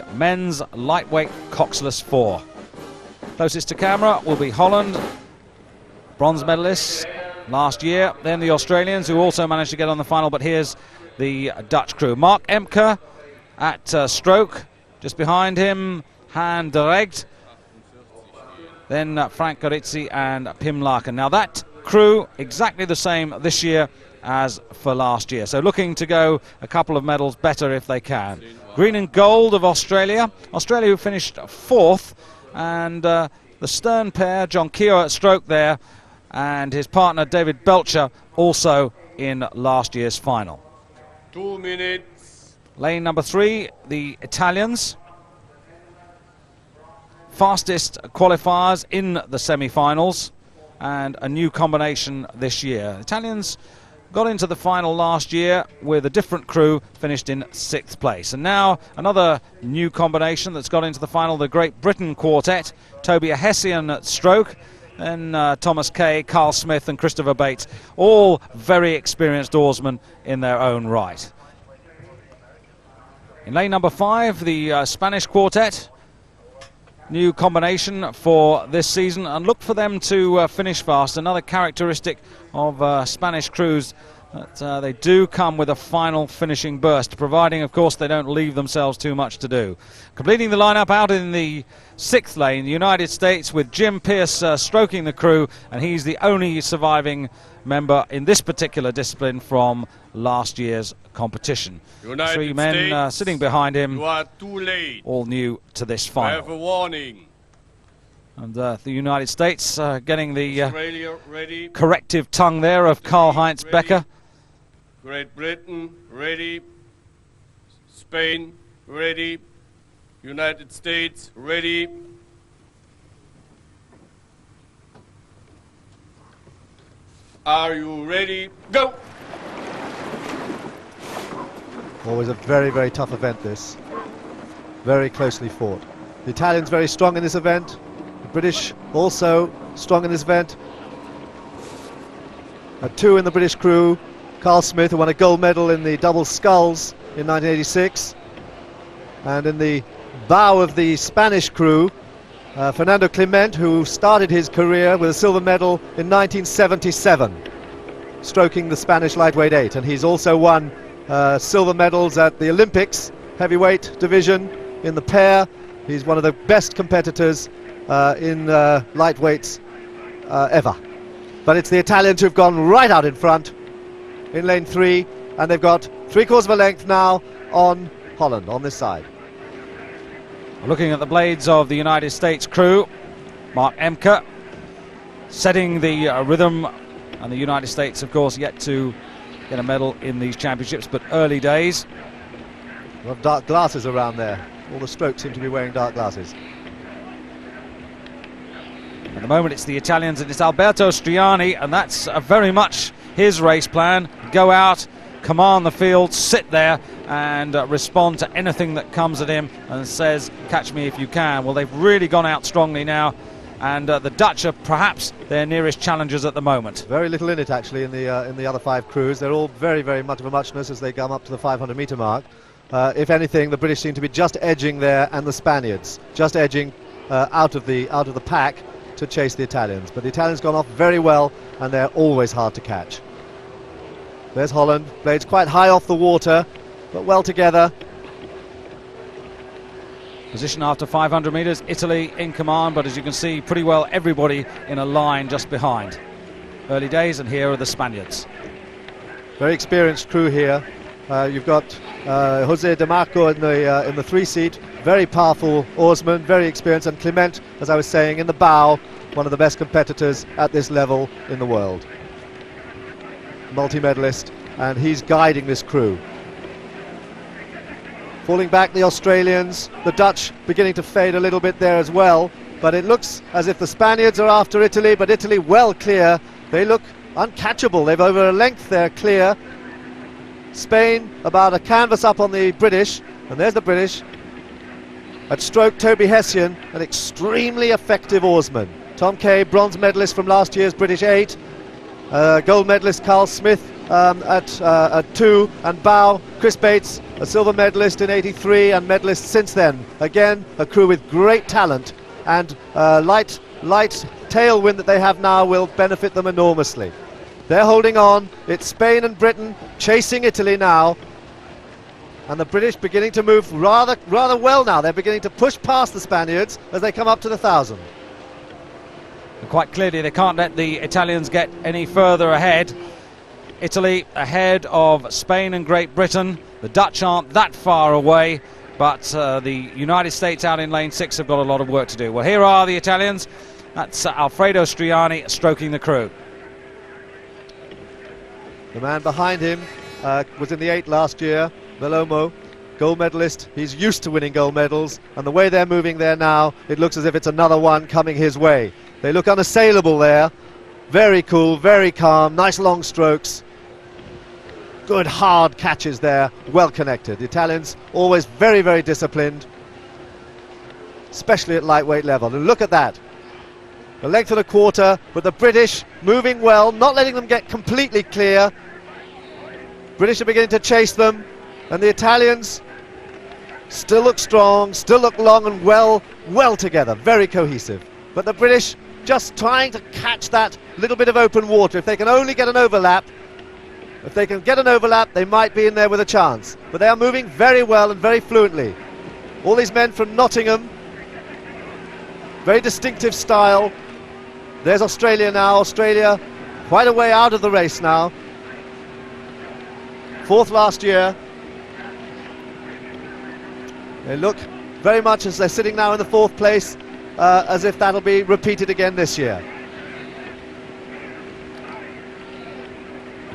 the men's lightweight coxless 4. Closest to camera will be Holland, bronze medalists last year. Then the Australians, who also managed to get on the final, but here's the Dutch crew. Mark Emke at stroke, just behind him, Han de Regt, then Frank Gorizzi and Pim Larkin. Now that crew exactly the same this year as for last year, so looking to go a couple of medals better if they can. Green and gold of Australia, who finished 4th, and the stern pair, John Keogh at stroke there, and his partner David Belcher also in last year's final. 2 minutes. Lane number 3, the Italians. Fastest qualifiers in the semi-finals, and a new combination this year. Italians got into the final last year with a different crew, finished in 6th place. And now another new combination that's got into the final, the Great Britain quartet. Toby Hessian at stroke, then Thomas Kay, Carl Smith and Christopher Bates, all very experienced oarsmen in their own right. In lane number 5, the Spanish quartet. New combination for this season, and look for them to finish fast. Another characteristic of Spanish crews, that they do come with a final finishing burst, providing of course they don't leave themselves too much to do. Completing the lineup out in the 6th lane, the United States, with Jim Pierce stroking the crew, and he's the only surviving member in this particular discipline from last year's competition. United 3 men States, sitting behind him, you are too late. all new to this I final. have a warning. And the United States getting the Australia ready. corrective tongue there of Karl-Heinz Ready. Becker. Great Britain ready. Spain ready. United States ready. Are you ready? Go! Always a very, very tough event, this. Very closely fought. The Italians very strong in this event. The British also strong in this event. 2 in the British crew. Carl Smith, who won a gold medal in the double sculls in 1986. And in the bow of the Spanish crew, Fernando Clement, who started his career with a silver medal in 1977, stroking the Spanish lightweight 8. And he's also won silver medals at the Olympics, heavyweight division in the pair. He's one of the best competitors in lightweights ever. But it's the Italians who've gone right out in front in lane 3, and they've got 3/4 of a length now on Holland on this side. Looking at the blades of the United States crew, Mark Emke setting the rhythm, and the United States of course yet to get a medal in these championships, but early days. A lot of dark glasses around there. All the strokes seem to be wearing dark glasses. At the moment it's the Italians, and it's Alberto Striani, and that's very much his race plan. Go out, command the field, sit there and respond to anything that comes at him, and says, catch me if you can. Well, they've really gone out strongly now, and the Dutch are perhaps their nearest challengers at the moment. Very little in it actually in the other 5 crews. They're all very, very much of a muchness as they come up to the 500-meter mark. If anything, the British seem to be just edging there, and the Spaniards just edging out of the pack to chase the Italians. But the Italians gone off very well, and they're always hard to catch. There's Holland, blades quite high off the water, but well together. Position after 500 metres, Italy in command, but as you can see, pretty well everybody in a line just behind. Early days, and here are the Spaniards. Very experienced crew here. You've got Jose De Marco in the 3-seat, very powerful oarsman, very experienced, and Clement, as I was saying, in the bow, one of the best competitors at this level in the world. Multi-medalist, and he's guiding this crew. Falling back the Australians, the Dutch beginning to fade a little bit there as well, but it looks as if the Spaniards are after Italy, but Italy well clear. They look uncatchable. They've over a length there clear. Spain about a canvas up on the British, and there's the British. At stroke, Toby Hessian, an extremely effective oarsman. Tom Kay, bronze medalist from last year's British 8. Gold medalist Carl Smith at 2, and bow Chris Bates, a silver medalist in '83 and medalist since then. Again, a crew with great talent, and light tailwind that they have now will benefit them enormously. They're holding on. It's Spain and Britain chasing Italy now, and the British beginning to move rather well now. They're beginning to push past the Spaniards as they come up to the 1,000. Quite clearly they can't let the Italians get any further ahead. Italy ahead of Spain and Great Britain. The Dutch aren't that far away, but the United States out in lane 6 have got a lot of work to do. Well, here are the Italians. That's Alfredo Striani stroking the crew. The man behind him was in the 8 last year, Bellomo, gold medalist. He's used to winning gold medals, and the way they're moving there now, it looks as if it's another one coming his way. They look unassailable there. Very cool, very calm, nice long strokes. Good hard catches there, well connected. The Italians always very, very disciplined, especially at lightweight level. And look at that. A length and a quarter, but the British moving well, not letting them get completely clear. British are beginning to chase them, and the Italians still look strong, still look long and well together, very cohesive. But the British just trying to catch that little bit of open water. If they can only get an overlap, they might be in there with a chance. But they are moving very well and very fluently. All these men from Nottingham, very distinctive style. There's Australia now. Australia quite a way out of the race now. 4th last year. They look very much as they're sitting now in the 4th place, as if that'll be repeated again this year.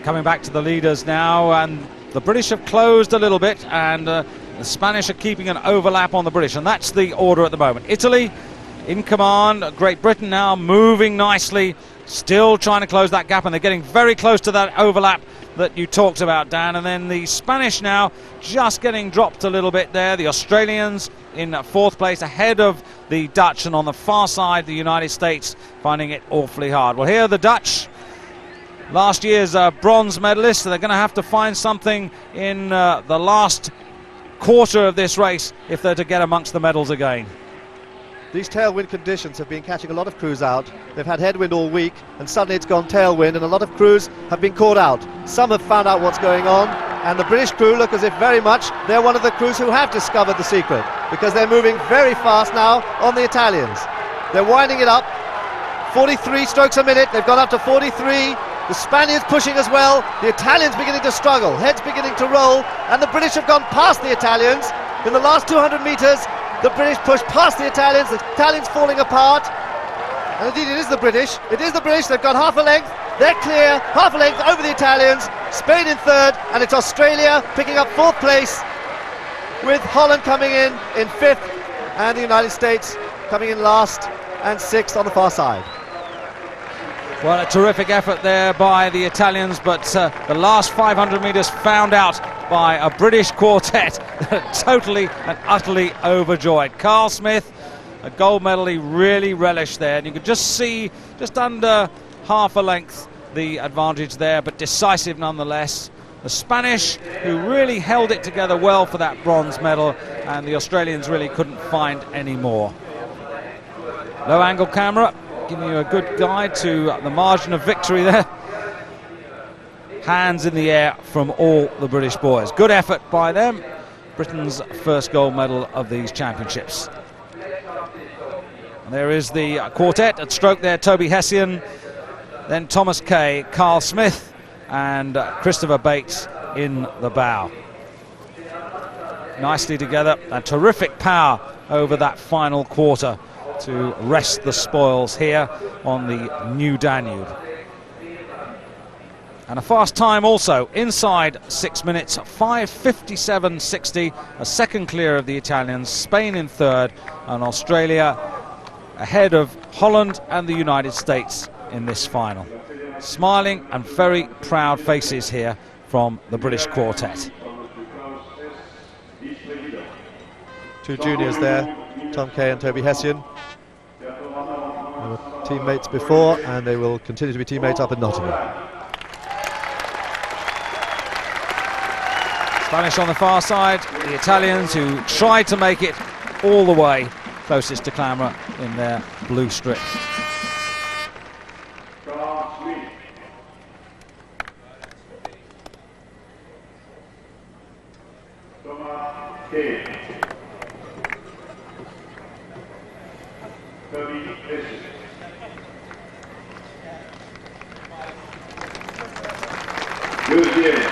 Coming back to the leaders now, and the British have closed a little bit, and the Spanish are keeping an overlap on the British, and that's the order at the moment. Italy in command, Great Britain now moving nicely, still trying to close that gap, and they're getting very close to that overlap that you talked about, Dan. And then the Spanish now just getting dropped a little bit there. The Australians in 4th place ahead of the Dutch, and on the far side the United States finding it awfully hard. Well, here are the Dutch, last year's bronze medalists, so they're going to have to find something in the last quarter of this race if they're to get amongst the medals again. These tailwind conditions have been catching a lot of crews out. They've had headwind all week, and suddenly it's gone tailwind, and a lot of crews have been caught out. Some have found out what's going on, and the British crew look as if very much they're one of the crews who have discovered the secret, because they're moving very fast now on the Italians. They're winding it up. 43 strokes a minute. They've gone up to 43. The Spaniards pushing as well. The Italians beginning to struggle. Heads beginning to roll, and the British have gone past the Italians. In the last 200 metres, the British push past the Italians falling apart. And indeed it is the British. They've gone half a length. They're clear, half a length over the Italians. Spain in 3rd, and it's Australia picking up 4th place, with Holland coming in 5th, and the United States coming in last and 6th on the far side. Well, a terrific effort there by the Italians, but the last 500 metres found out by a British quartet totally and utterly overjoyed. Carl Smith, a gold medal he really relished there, and you could just see just under half a length the advantage there, but decisive nonetheless. The Spanish, who really held it together well for that bronze medal, and the Australians really couldn't find any more. Low angle camera giving you a good guide to the margin of victory there. Hands in the air from all the British boys. Good effort by them. Britain's first gold medal of these championships. And there is the quartet at stroke there. Toby Hessian, then Thomas Kay, Carl Smith and Christopher Bates in the bow. Nicely together, and terrific power over that final quarter to wrest the spoils here on the new Danube. And a fast time also, inside 6 minutes, 5:57.60, a second clear of the Italians, Spain in 3rd, and Australia ahead of Holland and the United States in this final. Smiling and very proud faces here from the British quartet. 2 juniors there, Tom Kay and Toby Hessian. They were teammates before, and they will continue to be teammates up in Nottingham. Spanish on the far side, the Italians who tried to make it all the way closest to camera in their blue strip. Good